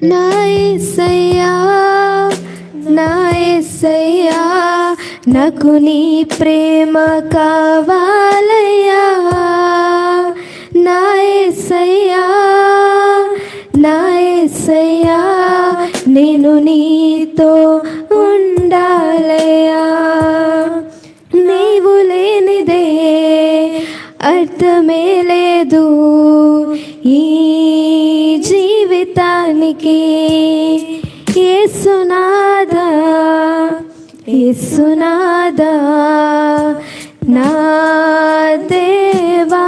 నా యేసయ్యా, నా యేసయ్యా, నాకు నీ ప్రేమ కావాలయ్యా. నా యేసయ్యా, నా యేసయ్యా, నేను నీతో ఉండాలయ్యా. నీవు లేనిదే అర్థమే లేదు ఈ జీవితానికి. యేసునాథా, యేసునాథా, నా దేవా,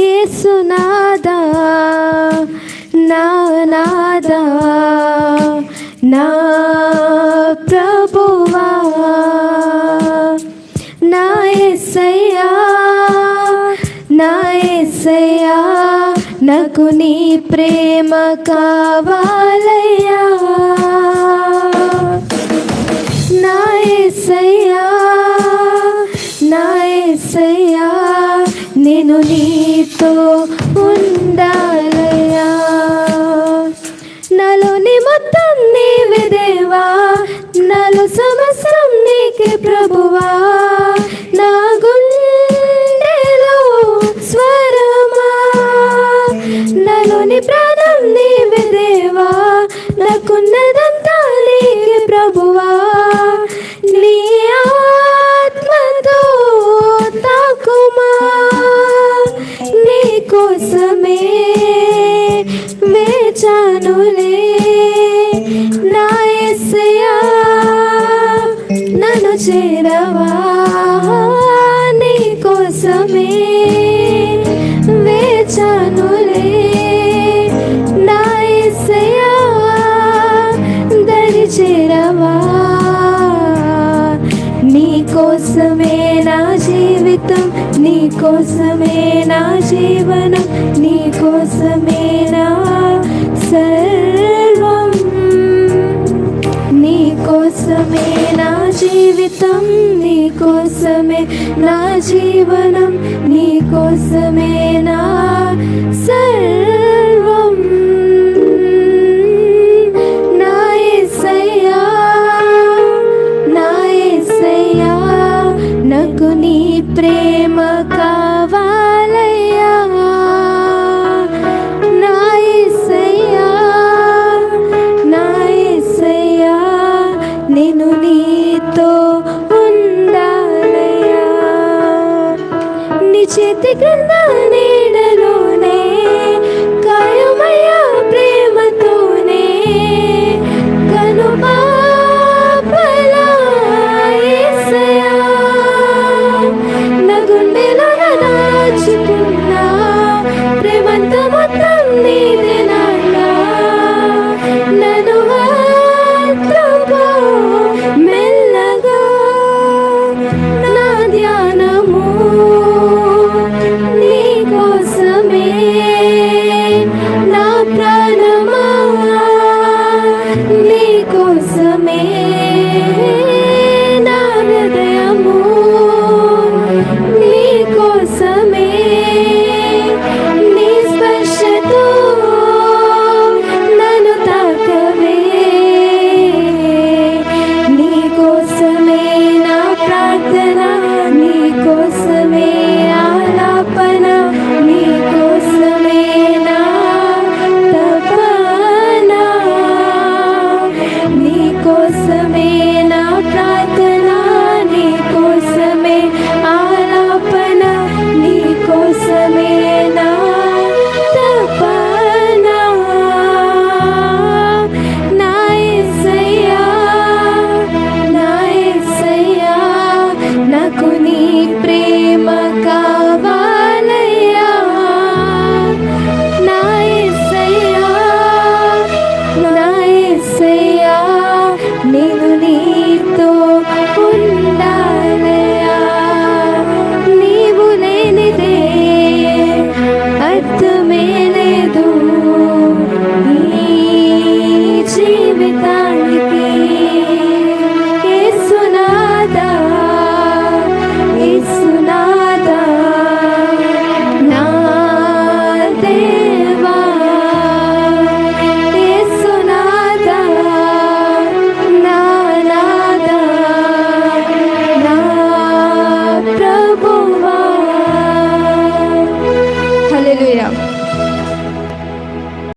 యేసునాథా, నా నాథా, నా ప్రభువా. నా యేసయ్యా, నా యేసయ్యా, నాకు నీ ప్రేమ కావాలయ్యా. నా యేసయ్యా, నా యేసయ్యా, నేను నీతో ఉండాలయ్యా. నాలోని మొత్తం నీవే దేవా, నాలో సమస్తం నీకే ప్రభువా. నా గుండెలో స్వరమా, నాలోని ప్రాణం నీవే దేవా, నాకున్నదంతా నీకే ప్రభువా. నీ ఆత్మతో తాకుమా, నీ కోసమే వేచానులే. నా యేసయ్యా, నన్ను చేరవా, నీ కోసమే వేచానులే. నా యేసయ్యా, దరి చేరవా, నీ కోసమే నా జీవితం, నీ కోసమే నా జీవనం, నీ కోసమే నా సర్వం. నీ కోసమే నా జీవితం, నీ కోసమే నా జీవనం, నీ కోసమే